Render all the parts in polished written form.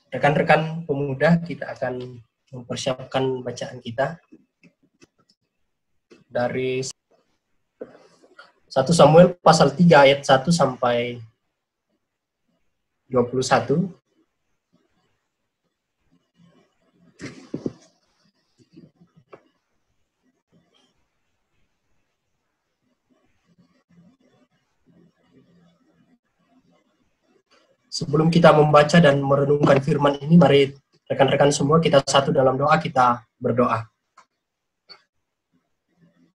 Rekan-rekan pemuda, kita akan mempersiapkan bacaan kita dari 1 Samuel pasal 3 ayat 1 sampai 21. Sebelum kita membaca dan merenungkan firman ini, mari rekan-rekan semua kita satu dalam doa, kita berdoa.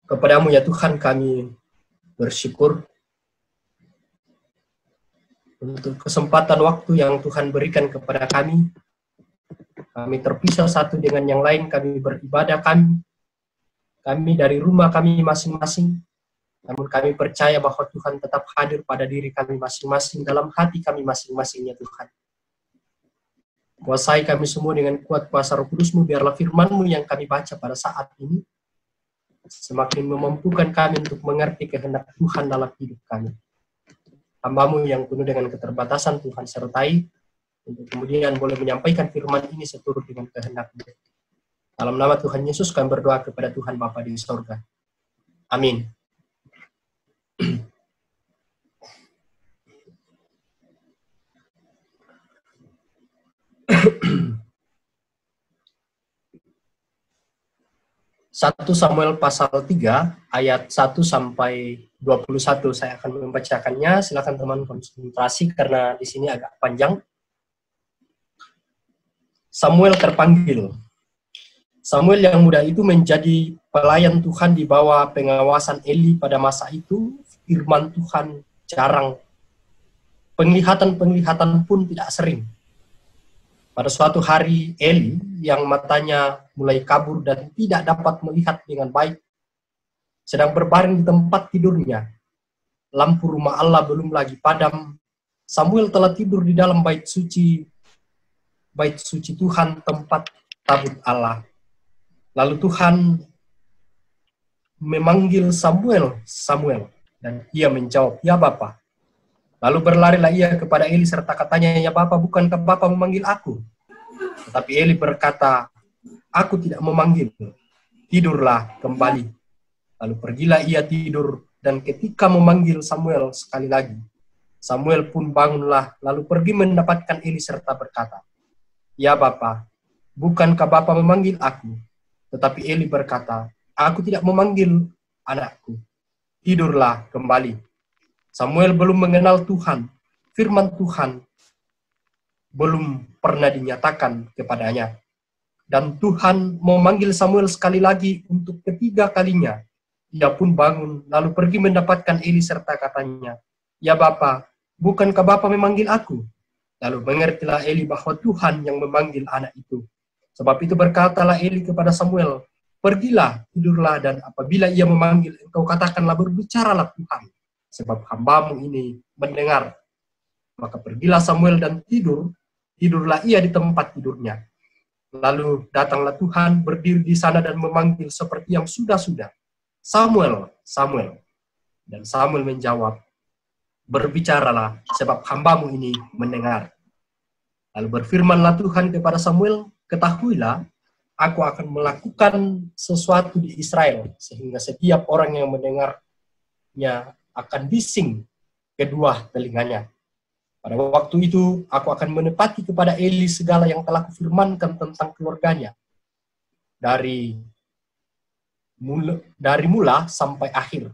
Kepadamu ya Tuhan kami bersyukur untuk kesempatan waktu yang Tuhan berikan kepada kami. Kami terpisah satu dengan yang lain, kami beribadah kami dari rumah kami masing-masing. Namun kami percaya bahwa Tuhan tetap hadir pada diri kami masing-masing, dalam hati kami masing-masingnya Tuhan. Kuasai kami semua dengan kuat kuasa Roh Kudus-Mu, biarlah firman-Mu yang kami baca pada saat ini semakin memampukan kami untuk mengerti kehendak Tuhan dalam hidup kami. Hamba-Mu yang penuh dengan keterbatasan Tuhan sertai, untuk kemudian boleh menyampaikan firman ini seturut dengan kehendak-Mu. Dalam nama Tuhan Yesus kami berdoa kepada Tuhan Bapa di sorga. Amin. Satu Samuel pasal 3 ayat 1 sampai 21 saya akan membacakannya. Silakan teman konsentrasi karena di sini agak panjang. Samuel terpanggil. Samuel yang muda itu menjadi pelayan Tuhan di bawah pengawasan Eli pada masa itu. Firman Tuhan jarang. Penglihatan-penglihatan pun tidak sering. Pada suatu hari Eli yang matanya mulai kabur dan tidak dapat melihat dengan baik sedang berbaring di tempat tidurnya. Lampu rumah Allah belum lagi padam. Samuel telah tidur di dalam bait suci Tuhan, tempat tabut Allah. Lalu Tuhan memanggil Samuel, Samuel, dan ia menjawab, "Ya Bapa." Lalu berlarilah ia kepada Eli serta katanya, "Ya Bapa, bukankah Bapa memanggil aku?" Tetapi Eli berkata, "Aku tidak memanggil, tidurlah kembali." Lalu pergilah ia tidur, dan ketika memanggil Samuel sekali lagi, Samuel pun bangunlah, lalu pergi mendapatkan Eli serta berkata, "Ya Bapa, bukankah Bapa memanggil aku?" Tetapi Eli berkata, "Aku tidak memanggil, anakku, tidurlah kembali." Samuel belum mengenal Tuhan, firman Tuhan belum pernah dinyatakan kepadanya. Dan Tuhan memanggil Samuel sekali lagi untuk ketiga kalinya. Ia pun bangun, lalu pergi mendapatkan Eli serta katanya, "Ya Bapa, bukankah Bapa memanggil aku?" Lalu mengertilah Eli bahwa Tuhan yang memanggil anak itu. Sebab itu berkatalah Eli kepada Samuel, "Pergilah, tidurlah, dan apabila ia memanggil, engkau katakanlah, berbicaralah Tuhan, sebab hamba-Mu ini mendengar." Maka pergilah Samuel dan tidurlah ia di tempat tidurnya. Lalu datanglah Tuhan, berdiri di sana dan memanggil seperti yang sudah-sudah, "Samuel, Samuel." Dan Samuel menjawab, "Berbicaralah, sebab hamba-Mu ini mendengar." Lalu berfirmanlah Tuhan kepada Samuel, "Ketahuilah, aku akan melakukan sesuatu di Israel, sehingga setiap orang yang mendengarnya akan bising kedua telinganya. Pada waktu itu, aku akan menepati kepada Eli segala yang telah kufirmankan tentang keluarganya, dari mula sampai akhir.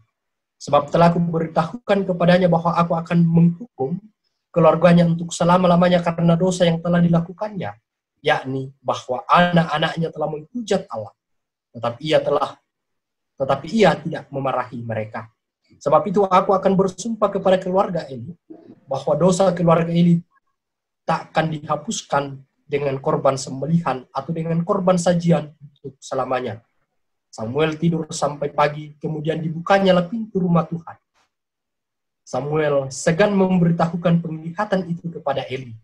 Sebab telah kuberitahukan kepadanya bahwa aku akan menghukum keluarganya untuk selama-lamanya karena dosa yang telah dilakukannya, yakni bahwa anak-anaknya telah menghujat Allah, tetapi ia tidak memarahi mereka. Sebab itu aku akan bersumpah kepada keluarga Eli bahwa dosa keluarga Eli tak akan dihapuskan dengan korban sembelihan atau dengan korban sajian untuk selamanya." Samuel tidur sampai pagi, kemudian dibukanyalah pintu rumah Tuhan. Samuel segan memberitahukan penglihatan itu kepada Eli.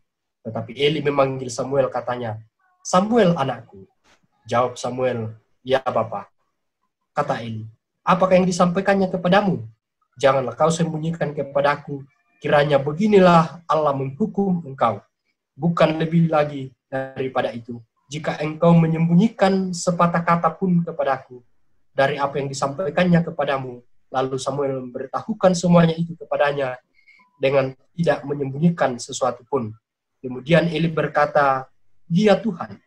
Tetapi Eli memanggil Samuel, katanya, "Samuel, anakku." Jawab Samuel, "Ya Bapa." Kata Eli, "Apakah yang disampaikannya kepadamu? Janganlah kau sembunyikan kepadaku, kiranya beginilah Allah menghukum engkau." bukan lebih lagi daripada itu. Jika engkau menyembunyikan sepatah kata pun kepadaku dari apa yang disampaikannya kepadamu, lalu Samuel memberitahukan semuanya itu kepadanya dengan tidak menyembunyikan sesuatu pun. Kemudian Eli berkata, dia Tuhan,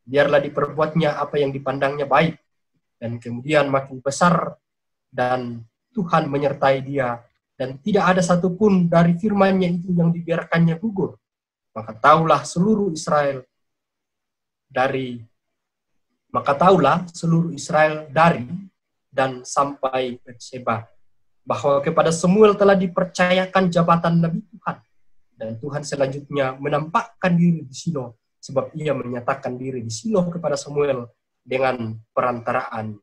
biarlah diperbuatnya apa yang dipandangnya baik. Dan kemudian makin besar dan Tuhan menyertai dia. Dan tidak ada satupun dari firman-Nya itu yang dibiarkannya gugur. Maka tahulah seluruh Israel dari dan sampai Berseba bahwa kepada Samuel telah dipercayakan jabatan Nabi Tuhan, dan Tuhan selanjutnya menampakkan diri di Silo sebab ia menyatakan diri di Silo kepada Samuel dengan perantaraan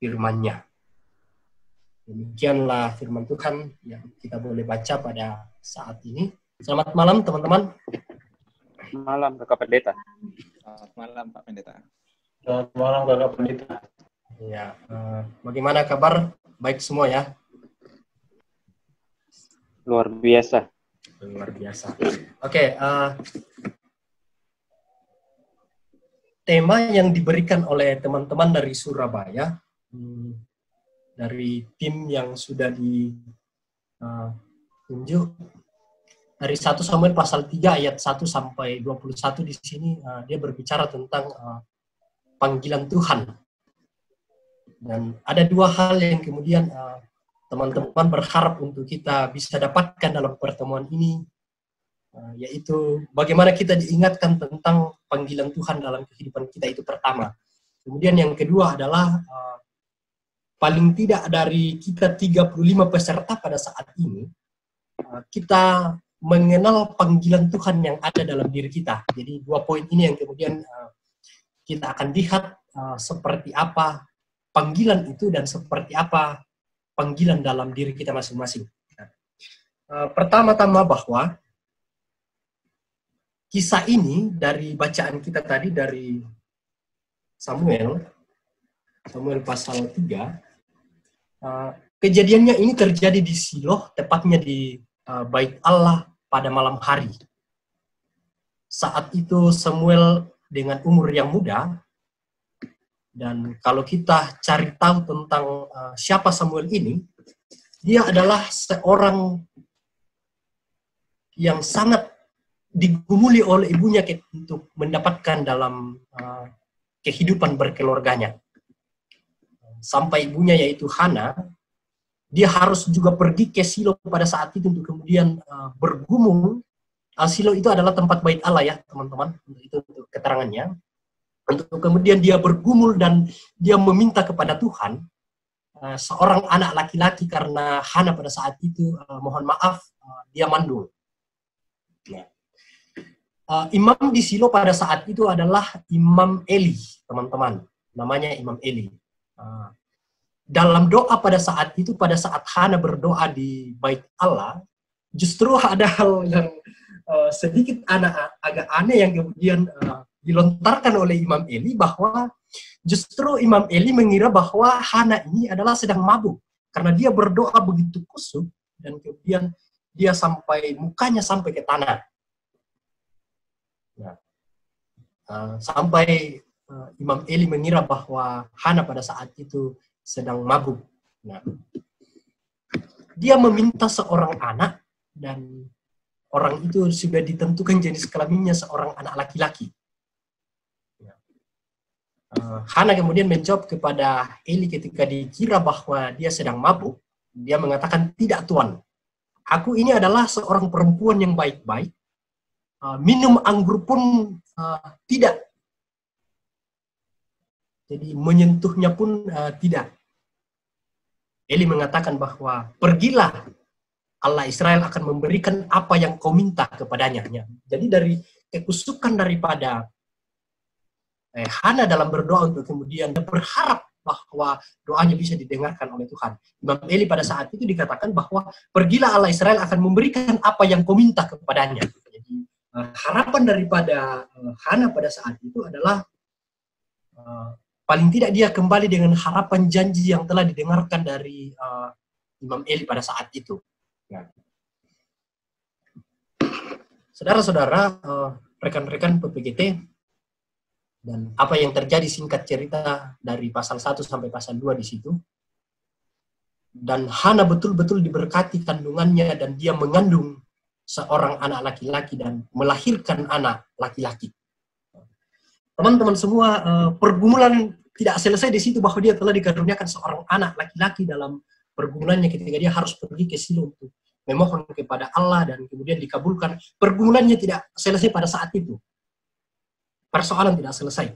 firman-Nya. Demikianlah firman Tuhan yang kita boleh baca pada saat ini. Selamat malam teman-teman. Malam Kakak Pendeta. Selamat malam Pak Pendeta. Selamat malam Kakak Pendeta. Ya, bagaimana kabar? Baik semua ya? Luar biasa. Luar biasa. Oke, tema yang diberikan oleh teman-teman dari Surabaya, dari tim yang sudah ditunjuk, dari 1 Samuel pasal 3 ayat 1 sampai 21 di sini, dia berbicara tentang panggilan Tuhan. Dan ada dua hal yang kemudian teman-teman berharap untuk kita bisa dapatkan dalam pertemuan ini, yaitu bagaimana kita diingatkan tentang panggilan Tuhan dalam kehidupan kita, itu pertama. Kemudian yang kedua adalah paling tidak dari kita 35 peserta pada saat ini, kita mengenal panggilan Tuhan yang ada dalam diri kita. Jadi dua poin ini yang kemudian kita akan lihat seperti apa panggilan itu dan seperti apa panggilan dalam diri kita masing-masing. Pertama-tama bahwa kisah ini dari bacaan kita tadi dari Samuel pasal 3, kejadiannya ini terjadi di Silo, tepatnya di Bait Allah pada malam hari. Saat itu Samuel dengan umur yang muda, dan kalau kita cari tahu tentang siapa Samuel ini, dia adalah seorang yang sangat digumuli oleh ibunya untuk mendapatkan dalam kehidupan berkeluarganya. Sampai ibunya yaitu Hana, dia harus juga pergi ke Silo pada saat itu untuk kemudian bergumul. Silo itu adalah tempat Bait Allah ya teman-teman, itu untuk keterangannya. Untuk kemudian dia bergumul dan dia meminta kepada Tuhan seorang anak laki-laki karena Hana pada saat itu, mohon maaf, dia mandul. Nah, imam di Silo pada saat itu adalah Imam Eli, teman-teman. Namanya Imam Eli. Dalam doa pada saat itu, pada saat Hana berdoa di Bait Allah, justru ada hal yang sedikit agak aneh yang kemudian dilontarkan oleh Imam Eli, bahwa justru Imam Eli mengira bahwa Hana ini adalah sedang mabuk karena dia berdoa begitu kusuk dan kemudian dia mukanya sampai ke tanah. Nah, sampai Imam Eli mengira bahwa Hana pada saat itu sedang mabuk. Nah, dia meminta seorang anak dan orang itu sudah ditentukan jenis kelaminnya seorang anak laki-laki. Hana kemudian menjawab kepada Eli ketika dikira bahwa dia sedang mabuk. Dia mengatakan, tidak Tuan, aku ini adalah seorang perempuan yang baik-baik. Minum anggur pun tidak. Jadi menyentuhnya pun tidak. Eli mengatakan bahwa pergilah, Allah Israel akan memberikan apa yang kau minta kepadanya. Jadi dari kekusukan daripada Hana dalam berdoa untuk kemudian berharap bahwa doanya bisa didengarkan oleh Tuhan. Imam Eli pada saat itu dikatakan bahwa pergilah, Allah Israel akan memberikan apa yang kau minta kepadanya. Jadi harapan daripada Hana pada saat itu adalah paling tidak dia kembali dengan harapan janji yang telah didengarkan dari Imam Eli pada saat itu. Saudara-saudara, rekan-rekan PPGT, dan apa yang terjadi singkat cerita dari pasal 1 sampai pasal 2 di situ. Dan Hana betul-betul diberkati kandungannya dan dia mengandung seorang anak laki-laki dan melahirkan anak laki-laki. Teman-teman semua, pergumulan tidak selesai di situ bahwa dia telah dikaruniakan seorang anak laki-laki dalam pergumulannya ketika dia harus pergi ke Silo untuk memohon kepada Allah dan kemudian dikabulkan. Pergumulannya tidak selesai pada saat itu. Persoalan tidak selesai.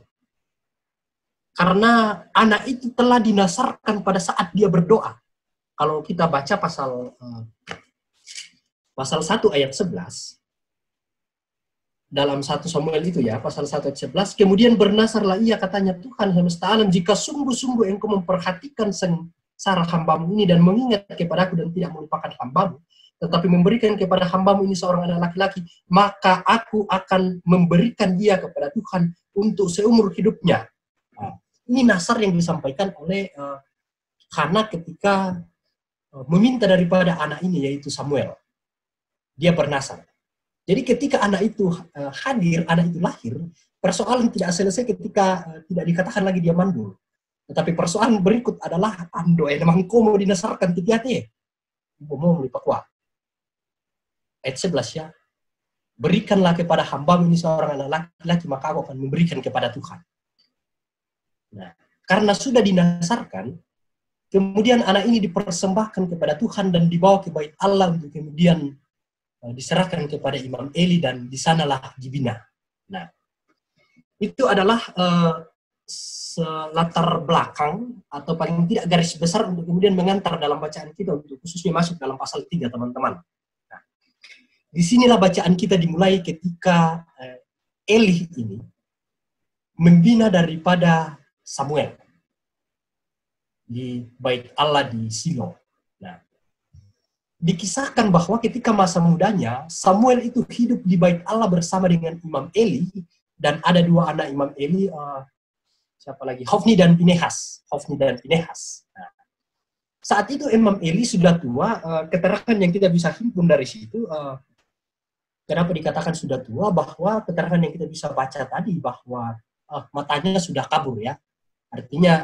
Karena anak itu telah dinasarkan pada saat dia berdoa. Kalau kita baca pasal 1 ayat 11, dalam 1 Samuel itu ya, pasal 1 ayat 11, kemudian bernasarlah ia, katanya, Tuhan semesta alam, jika sungguh-sungguh engkau memperhatikan sengsara hambamu ini dan mengingat kepadaku dan tidak melupakan hambamu, tetapi memberikan kepada hambamu ini seorang anak laki-laki, maka aku akan memberikan dia kepada Tuhan untuk seumur hidupnya. Nah, ini nasar yang disampaikan oleh Hana ketika meminta daripada anak ini, yaitu Samuel. Dia bernasar. Jadi ketika anak itu hadir, anak itu lahir, persoalan tidak selesai ketika tidak dikatakan lagi dia mandul. Tetapi persoalan berikut adalah ando emang komo dinasarkan titiate. Bomo lipakwa. Ayat 11 ya. Berikanlah kepada hambamu ini seorang anak laki-laki, maka aku akan memberikan kepada Tuhan. Nah, karena sudah dinasarkan, kemudian anak ini dipersembahkan kepada Tuhan dan dibawa ke bait Allah untuk kemudian diserahkan kepada Imam Eli dan di sanalah dibina. Nah, itu adalah latar belakang atau paling tidak garis besar untuk kemudian mengantar dalam bacaan kita untuk khususnya masuk dalam pasal 3, teman-teman. Nah, disinilah bacaan kita dimulai ketika Eli ini membina daripada Samuel di bait Allah di Silo. Nah, dikisahkan bahwa ketika masa mudanya, Samuel itu hidup di bait Allah bersama dengan Imam Eli, dan ada 2 anak Imam Eli, siapa lagi? Hofni dan Pinehas. Nah, saat itu Imam Eli sudah tua, keterangan yang kita bisa himpun dari situ, kenapa dikatakan sudah tua, bahwa keterangan yang kita bisa baca tadi, bahwa matanya sudah kabur ya. Artinya,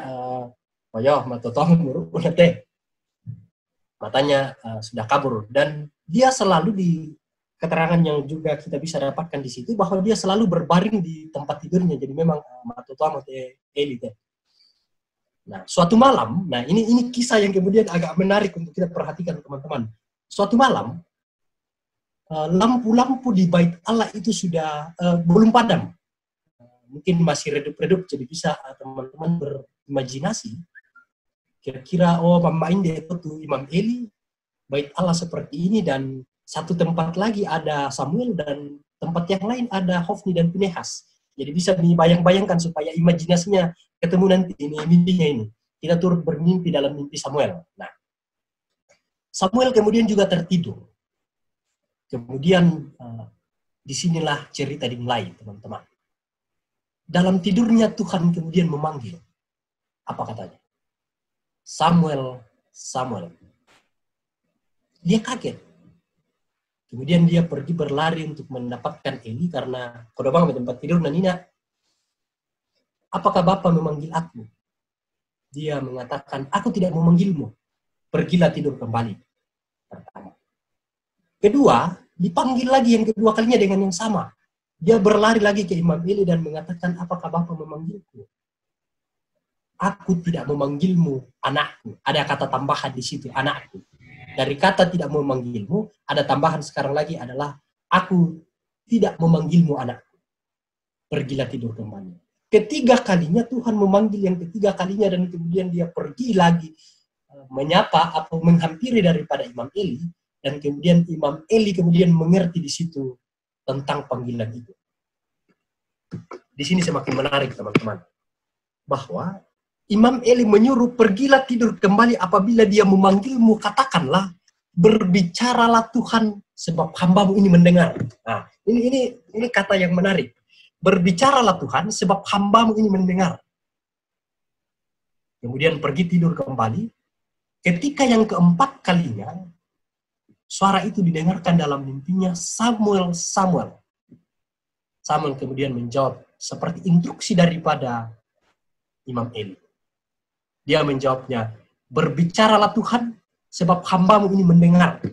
matanya sudah kabur, dan dia selalu di keterangan yang juga kita bisa dapatkan di situ bahwa dia selalu berbaring di tempat tidurnya. Jadi memang Eli. Nah, suatu malam, nah ini kisah yang kemudian agak menarik untuk kita perhatikan, teman-teman. Suatu malam, lampu-lampu di bait Allah itu sudah belum padam. Mungkin masih redup-redup, jadi bisa teman-teman berimajinasi. Kira-kira, pemain dia itu Imam Eli, bait Allah seperti ini, dan satu tempat lagi ada Samuel, dan tempat yang lain ada Hofni dan Pinehas. Jadi bisa dibayang-bayangkan supaya imajinasinya ketemu nanti ini mimpinya ini. Kita turut bermimpi dalam mimpi Samuel. Nah, Samuel kemudian juga tertidur. Kemudian disinilah cerita dimulai, teman-teman. Dalam tidurnya Tuhan kemudian memanggil. Apa katanya? Samuel, Samuel. Dia kaget. Kemudian dia pergi berlari untuk mendapatkan Eli karena kodobang di tempat tidur Nina. Apakah Bapa memanggil aku? Dia mengatakan, aku tidak memanggilmu. Pergilah tidur kembali. Pertama. Kedua, dipanggil lagi yang kedua kalinya dengan yang sama. Dia berlari lagi ke Imam Eli dan mengatakan, apakah Bapa memanggilku? Aku tidak memanggilmu, anakku. Ada kata tambahan di situ, anakku. Dari kata tidak memanggilmu, ada tambahan sekarang lagi adalah, aku tidak memanggilmu, anakku. Pergilah tidur kembali. Ketiga kalinya Tuhan memanggil yang ketiga kalinya, dan kemudian dia pergi lagi menyapa atau menghampiri daripada Imam Eli, dan kemudian Imam Eli kemudian mengerti di situ tentang panggilan itu. Di sini semakin menarik, teman-teman, bahwa Imam Eli menyuruh, pergilah tidur kembali, apabila dia memanggilmu, katakanlah, berbicaralah Tuhan, sebab hambamu ini mendengar. Nah, ini kata yang menarik. Berbicaralah Tuhan, sebab hambamu ini mendengar. Kemudian pergi tidur kembali. Ketika yang keempat kalinya, suara itu didengarkan dalam mimpinya, Samuel, Samuel. Samuel kemudian menjawab seperti instruksi daripada Imam Eli. Dia menjawabnya, berbicaralah Tuhan, sebab hambamu ini mendengar.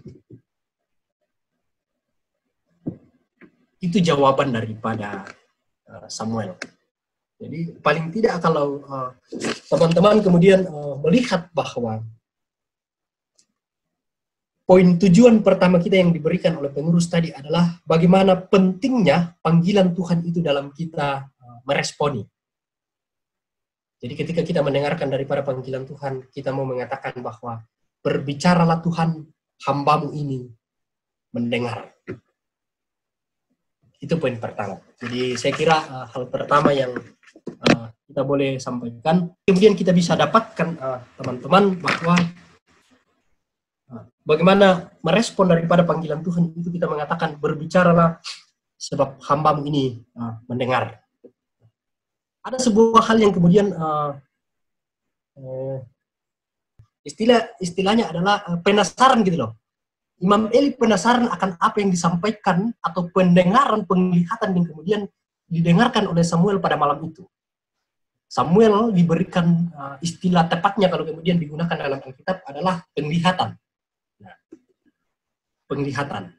Itu jawaban daripada Samuel. Jadi paling tidak kalau teman-teman kemudian melihat bahwa poin tujuan pertama kita yang diberikan oleh pengurus tadi adalah bagaimana pentingnya panggilan Tuhan itu dalam kita meresponi. Jadi ketika kita mendengarkan daripada panggilan Tuhan, kita mau mengatakan bahwa berbicaralah Tuhan, hambamu ini mendengar. Itu poin pertama. Jadi saya kira hal pertama yang kita boleh sampaikan. Kemudian kita bisa dapatkan teman-teman bahwa bagaimana merespon daripada panggilan Tuhan itu kita mengatakan berbicaralah sebab hambamu ini mendengar. Ada sebuah hal yang kemudian istilahnya adalah penasaran gitu loh. Imam Eli penasaran akan apa yang disampaikan atau pendengaran, penglihatan yang kemudian didengarkan oleh Samuel pada malam itu. Samuel diberikan istilah tepatnya kalau kemudian digunakan dalam Alkitab adalah penglihatan. Nah, penglihatan.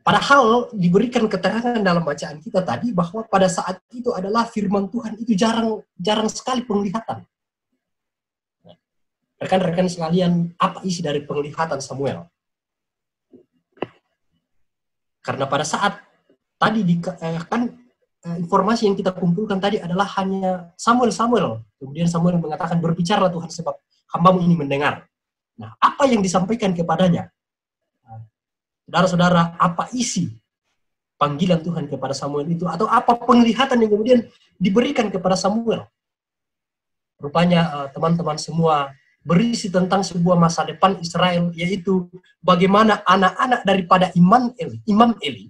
Padahal diberikan keterangan dalam bacaan kita tadi bahwa pada saat itu adalah firman Tuhan itu jarang sekali penglihatan. Nah, rekan-rekan sekalian, apa isi dari penglihatan Samuel? Karena pada saat tadi informasi yang kita kumpulkan tadi adalah hanya Samuel. Kemudian Samuel mengatakan berbicaralah Tuhan sebab hambamu ini mendengar. Nah, apa yang disampaikan kepadanya? Saudara-saudara, apa isi panggilan Tuhan kepada Samuel itu? Atau apa penglihatan yang kemudian diberikan kepada Samuel? Rupanya teman-teman semua berisi tentang sebuah masa depan Israel, yaitu bagaimana anak-anak daripada Imam Eli,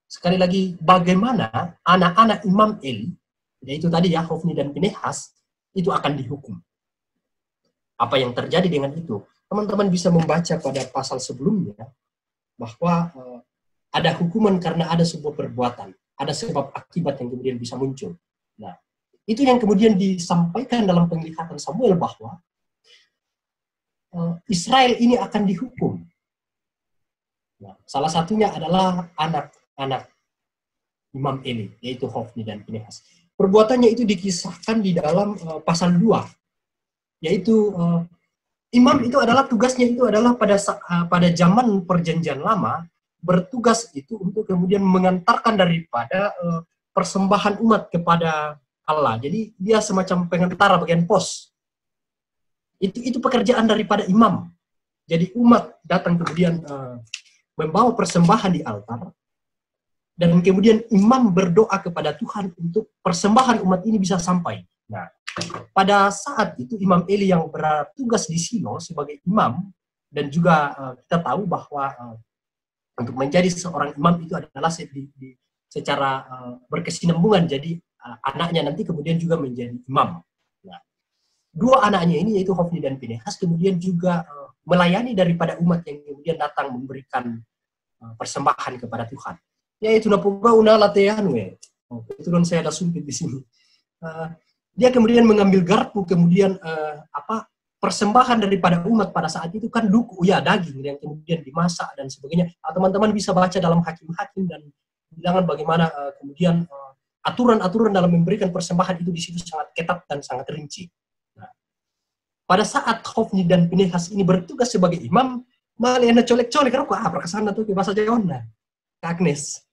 sekali lagi, bagaimana anak-anak Imam Eli, yaitu tadi ya, Hofni dan Pinehas, itu akan dihukum. Apa yang terjadi dengan itu? Teman-teman bisa membaca pada pasal sebelumnya, bahwa ada hukuman karena ada sebuah perbuatan, ada sebab akibat yang kemudian bisa muncul. Nah, itu yang kemudian disampaikan dalam penglihatan Samuel bahwa Israel ini akan dihukum. Nah, salah satunya adalah anak-anak Imam Eli, yaitu Hofni dan Pinehas. Perbuatannya itu dikisahkan di dalam pasal 2, yaitu imam itu adalah tugasnya itu adalah pada zaman perjanjian lama bertugas itu untuk kemudian mengantarkan daripada persembahan umat kepada Allah. Jadi dia semacam pengantara bagian pos. Itu pekerjaan daripada imam. Jadi umat datang kemudian membawa persembahan di altar, dan kemudian imam berdoa kepada Tuhan untuk persembahan umat ini bisa sampai. Nah, pada saat itu Imam Eli yang bertugas di Silo sebagai imam, dan juga kita tahu bahwa untuk menjadi seorang imam itu adalah secara berkesinambungan. Jadi anaknya nanti kemudian juga menjadi imam. Nah, dua anaknya ini yaitu Hofni dan Pinehas kemudian juga melayani daripada umat yang kemudian datang memberikan persembahan kepada Tuhan. Yaitu napuga una latean we. Kebetulan saya ada sumpit di sini. Dia kemudian mengambil garpu, kemudian persembahan daripada umat pada saat itu kan duku ya, daging yang kemudian dimasak dan sebagainya. Teman-teman bisa baca dalam Hakim-Hakim dan bilangan bagaimana kemudian aturan-aturan dalam memberikan persembahan itu di situ sangat ketat dan sangat rinci. Nah, pada saat Hofni dan Pinehas ini bertugas sebagai imam, malah yang colek-colek karena perkesana tuh ke bahasa Jawa Agnes.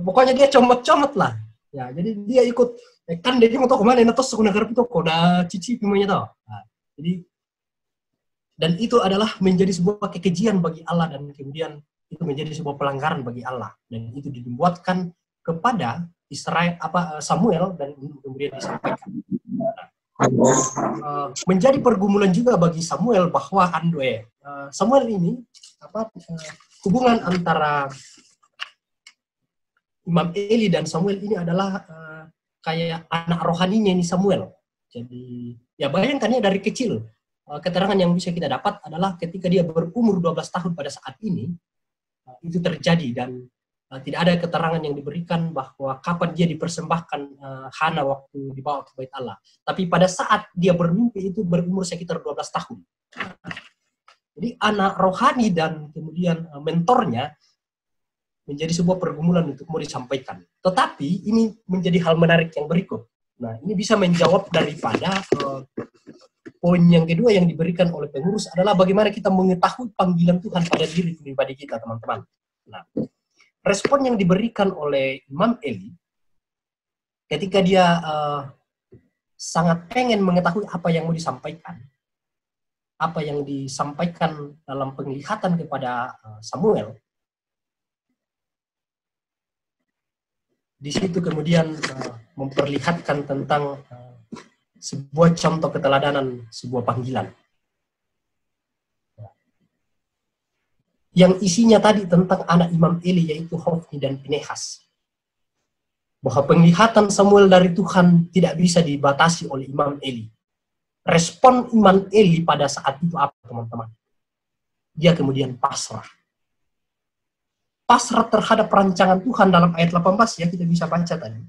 Pokoknya dia comot-comot lah. Ya, jadi dia ikut kan dia mau tahu kemana natos suku negara itu koda cici pimanya tahu. Nah, jadi dan itu adalah menjadi sebuah kekejian bagi Allah, dan kemudian itu menjadi sebuah pelanggaran bagi Allah, dan itu dibuatkan kepada Israel Samuel dan kemudian disampaikan. Menjadi pergumulan juga bagi Samuel bahwa Samuel ini hubungan antara Imam Eli dan Samuel ini adalah kayak anak rohaninya ini Samuel. Jadi ya bayangkan ya, dari kecil keterangan yang bisa kita dapat adalah ketika dia berumur 12 tahun pada saat ini itu terjadi, dan tidak ada keterangan yang diberikan bahwa kapan dia dipersembahkan Hana waktu dibawa ke Bait Allah. Tapi pada saat dia bermimpi itu berumur sekitar 12 tahun. Jadi anak rohani dan kemudian mentornya menjadi sebuah pergumulan untuk mau disampaikan. Tetapi ini menjadi hal menarik yang berikut. Nah, ini bisa menjawab daripada poin yang kedua yang diberikan oleh pengurus adalah bagaimana kita mengetahui panggilan Tuhan pada diri pribadi kita, teman-teman. Nah, respon yang diberikan oleh Imam Eli ketika dia sangat pengen mengetahui apa yang mau disampaikan, apa yang disampaikan dalam penglihatan kepada Samuel. Di situ kemudian memperlihatkan tentang sebuah contoh keteladanan, sebuah panggilan. Yang isinya tadi tentang anak Imam Eli, yaitu Hofni dan Pinehas. Bahwa penglihatan Samuel dari Tuhan tidak bisa dibatasi oleh Imam Eli. Respon Imam Eli pada saat itu apa, teman-teman? Dia kemudian pasrah. Pasrah terhadap perancangan Tuhan dalam ayat 18, ya, kita bisa baca tadi.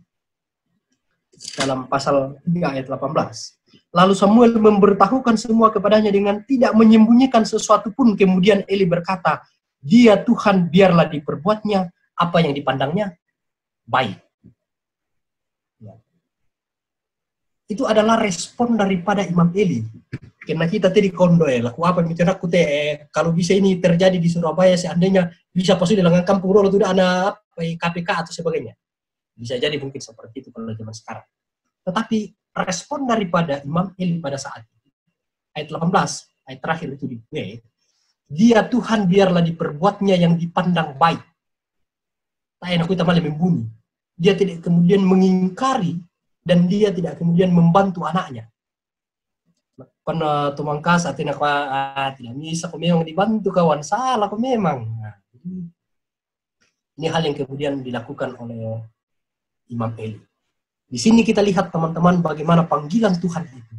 Dalam pasal 3 ayat 18. Lalu Samuel memberitahukan semua kepadanya dengan tidak menyembunyikan sesuatu pun. Kemudian Eli berkata, dia Tuhan, biarlah diperbuatnya apa yang dipandangnya baik. Ya. Itu adalah respon daripada Imam Eli. Karena kita tadi kondo ya, laku apa misalnya aku kalau bisa ini terjadi di Surabaya, seandainya bisa pasti di lengan kampung Rolo itu ada KPK atau sebagainya. Bisa jadi mungkin seperti itu pada zaman sekarang. Tetapi respon daripada Imam Eli pada saat itu, ayat 18, ayat terakhir itu di B, dia Tuhan biarlah diperbuatnya yang dipandang baik. Tak enak kita malah membunuh. Dia tidak kemudian mengingkari dan dia tidak kemudian membantu anaknya. Pernah tumangkas saat ini tidak bisa, aku memang dibantu kawan, salah aku memang. Nah, ini hal yang kemudian dilakukan oleh Imam Eli. Di sini kita lihat teman-teman bagaimana panggilan Tuhan itu.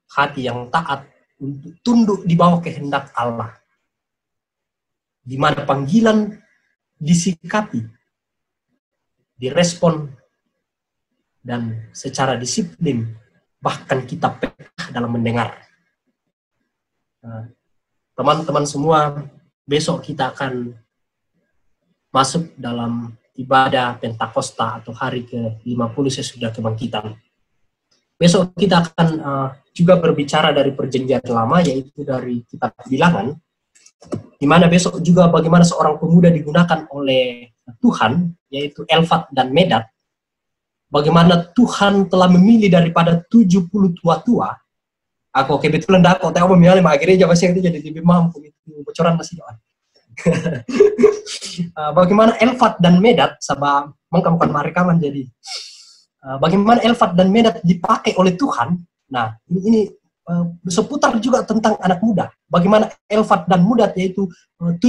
Hati yang taat untuk tunduk di bawah kehendak Allah. Di mana panggilan disikapi, direspon, dan secara disiplin, bahkan kita peka dalam mendengar. Teman-teman semua, besok kita akan masuk dalam ibadah Pentakosta atau hari ke-50 sesudah kebangkitan. Besok kita akan juga berbicara dari perjanjian lama, yaitu dari kitab Bilangan, di mana besok juga bagaimana seorang pemuda digunakan oleh Tuhan, yaitu Elfat dan Medad. Bagaimana Tuhan telah memilih daripada 70 tua-tua. Aku kebetulan aku tahu memilih akhirnya masih jadi lebih mampu itu bocoran masih doang. Bagaimana Elfat dan Medad, sabab mengkamukan marekaman jadi. Bagaimana Elfat dan Medad dipakai oleh Tuhan. Nah, ini seputar juga tentang anak muda. Bagaimana Elfat dan Medad, yaitu 70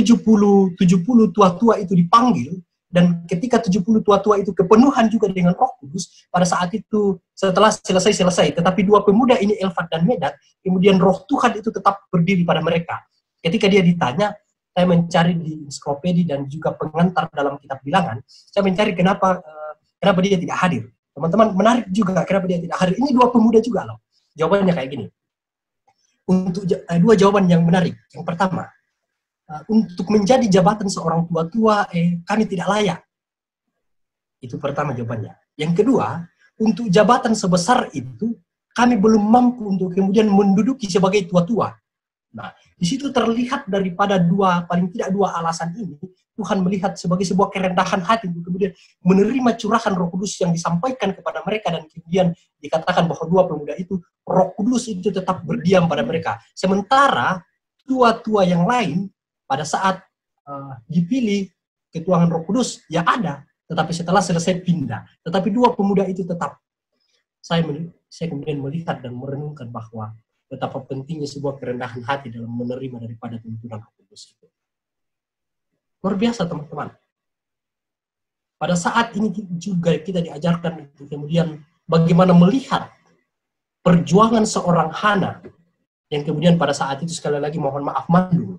tua-tua itu dipanggil. Dan ketika 70 tua-tua itu kepenuhan juga dengan Roh Kudus, pada saat itu setelah selesai, tetapi dua pemuda ini Elfat dan Medad, kemudian Roh Tuhan itu tetap berdiri pada mereka. Ketika dia ditanya, saya mencari di ensiklopedia dan juga pengantar dalam kitab Bilangan, saya mencari kenapa dia tidak hadir. Teman-teman, menarik juga kenapa dia tidak hadir. Ini dua pemuda juga loh. Jawabannya kayak gini. Untuk dua jawaban yang menarik. Yang pertama, untuk menjadi jabatan seorang tua-tua, kami tidak layak. Itu pertama jawabannya. Yang kedua, untuk jabatan sebesar itu, kami belum mampu untuk kemudian menduduki sebagai tua-tua. Nah, di situ terlihat daripada paling tidak dua alasan ini, Tuhan melihat sebagai sebuah kerendahan hati untuk kemudian menerima curahan Roh Kudus yang disampaikan kepada mereka, dan kemudian dikatakan bahwa dua pemuda itu, Roh Kudus itu tetap berdiam pada mereka. Sementara tua-tua yang lain, pada saat dipilih ketuahan Roh Kudus, ya ada, tetapi setelah selesai pindah. Tetapi dua pemuda itu tetap. Saya kemudian melihat dan merenungkan bahwa betapa pentingnya sebuah kerendahan hati dalam menerima daripada tuntunan Roh Kudus itu. Luar biasa, teman-teman. Pada saat ini juga kita diajarkan kemudian bagaimana melihat perjuangan seorang Hana yang kemudian pada saat itu sekali lagi mohon maaf mandul.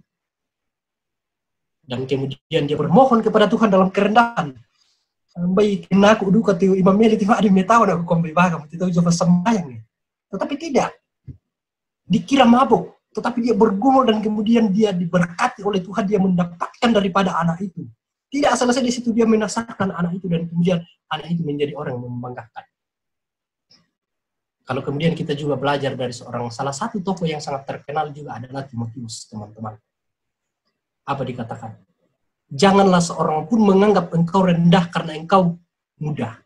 Dan kemudian dia bermohon kepada Tuhan dalam kerendahan. Baik, aku duka tiu Imam Meli tiu ada metawa aku kombi bagam itu coba sembahyang nih. Tetapi tidak. Dikira mabuk, tetapi dia bergumul dan kemudian dia diberkati oleh Tuhan, dia mendapatkan daripada anak itu. Tidak selesai di situ, dia menasahkan anak itu dan kemudian anak itu menjadi orang yang membanggakan. Kalau kemudian kita juga belajar dari salah satu tokoh yang sangat terkenal juga adalah Timotius, teman-teman. Apa dikatakan? Janganlah seorang pun menganggap engkau rendah karena engkau mudah.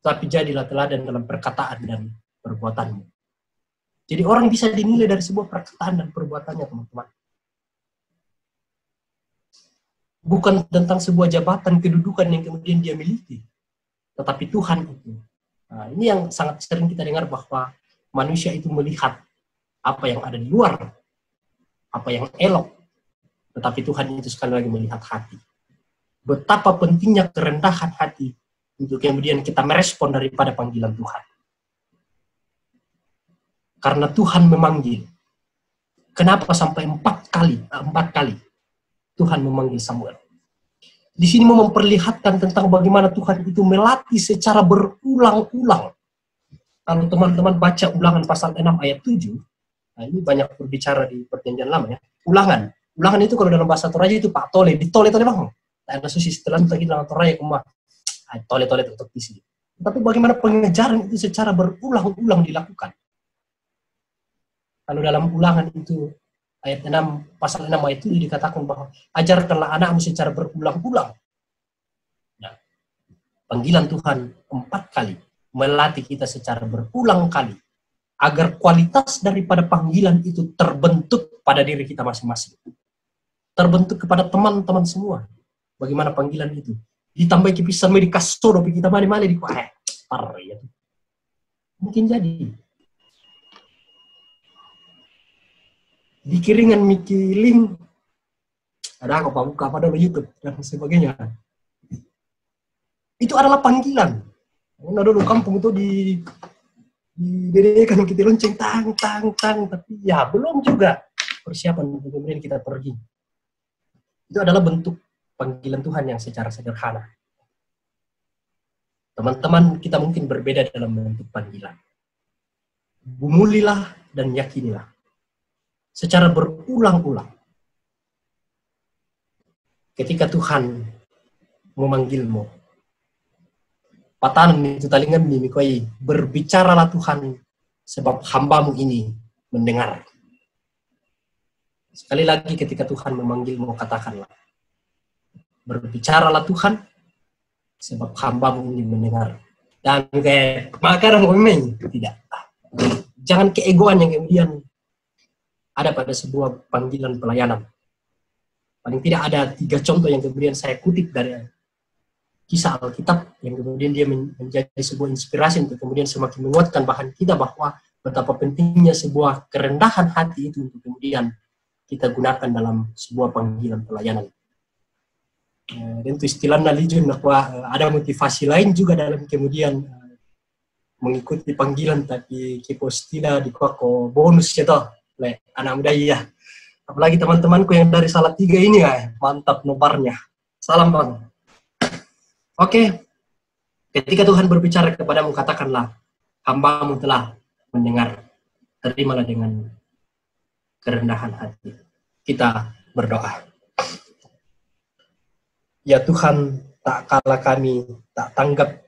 Tapi jadilah teladan dalam perkataan dan perbuatanmu. Jadi orang bisa dinilai dari sebuah perkataan dan perbuatannya, teman-teman. Bukan tentang sebuah jabatan, kedudukan yang kemudian dia miliki. Tetapi Tuhan itu. Nah, ini yang sangat sering kita dengar bahwa manusia itu melihat apa yang ada di luar, apa yang elok. Tetapi Tuhan itu sekali lagi melihat hati. Betapa pentingnya kerendahan hati untuk kemudian kita merespon daripada panggilan Tuhan. Karena Tuhan memanggil. Kenapa sampai 4 kali Tuhan memanggil Samuel? Di sini mau memperlihatkan tentang bagaimana Tuhan itu melatih secara berulang-ulang. Kalau teman-teman baca Ulangan pasal 6 ayat 7, nah ini banyak berbicara di Perjanjian Lama ya. Ulangan itu kalau dalam bahasa Toraja itu Pak Tole, ditole-tole bang. Ada susi setelah itu dalam Toraja kemah. Tole-tole untuk isi. Tapi bagaimana pengejaran itu secara berulang-ulang dilakukan. Kalau dalam Ulangan itu ayat 6, pasal 6 ayat 7 dikatakan bahwa ajarkanlah anakmu secara berulang-ulang. Nah, panggilan Tuhan 4 kali melatih kita secara berulang kali agar kualitas daripada panggilan itu terbentuk pada diri kita masing-masing. Terbentuk kepada teman-teman semua. Bagaimana panggilan itu? Ditambah kipisan di kasodo kita mali-mali di ya. Mungkin jadi. Dikiringan mikiling ada aku buka pada YouTube dan sebagainya. Itu adalah panggilan. Nah dulu kampung itu didedekan kita lonceng tang tapi ya belum juga persiapan untuk kemudian kita pergi. Itu adalah bentuk panggilan Tuhan yang secara sederhana. Teman-teman kita mungkin berbeda dalam bentuk panggilan. Gumulilah dan yakinilah. Secara berulang-ulang. Ketika Tuhan memanggilmu, patanan itu talingan mikoi, berbicaralah Tuhan sebab hambamu ini mendengar. Sekali lagi ketika Tuhan memanggilmu, katakanlah, berbicaralah Tuhan sebab hambamu ini mendengar. Dan kayak makanan ngomong tidak. Jangan keegoan yang kemudian ada pada sebuah panggilan pelayanan. Paling tidak ada 3 contoh yang kemudian saya kutip dari kisah Alkitab yang kemudian dia menjadi sebuah inspirasi untuk kemudian semakin menguatkan bahan kita bahwa betapa pentingnya sebuah kerendahan hati itu untuk kemudian kita gunakan dalam sebuah panggilan pelayanan. Dan itu istilah nalijun bahwa ada motivasi lain juga dalam kemudian mengikuti panggilan tapi kipostila di kuako bonus ya toh. Anak muda iya. Apalagi teman-temanku yang dari Salatiga ini ya, mantap nobarnya. Salam bang. Oke. Ketika Tuhan berbicara kepadamu, katakanlah, hambamu telah mendengar. Terimalah dengan kerendahan hati. Kita berdoa. Ya Tuhan, tak kala kami tak tanggap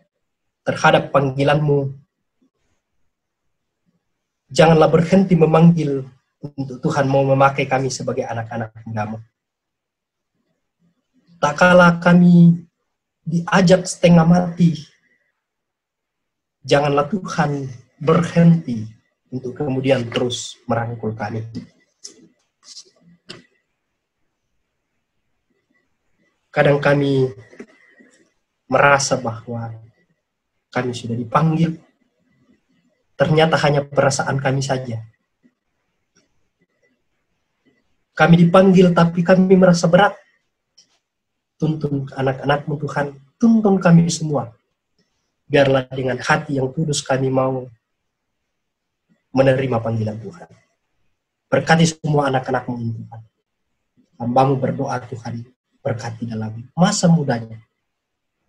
terhadap panggilan-Mu. Janganlah berhenti memanggil untuk Tuhan mau memakai kami sebagai anak-anak hamba-Mu. Tak kala kami diajak setengah mati, janganlah Tuhan berhenti untuk kemudian terus merangkul kami. Kadang kami merasa bahwa kami sudah dipanggil, ternyata hanya perasaan kami saja. Kami dipanggil tapi kami merasa berat. Tuntun anak-anak-Mu Tuhan, tuntun kami semua. Biarlah dengan hati yang tulus kami mau menerima panggilan Tuhan. Berkati semua anak-anak-Mu Tuhan. Hamba-Mu berdoa Tuhan, berkati dalam masa mudanya.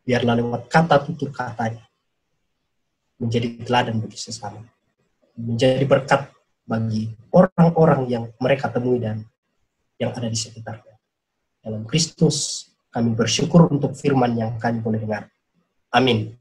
Biarlah lewat kata tutur katanya menjadi teladan bagi sesama. Menjadi berkat bagi orang-orang yang mereka temui dan yang ada di sekitarnya. Dalam Kristus kami bersyukur untuk firman yang kami boleh dengar. Amin.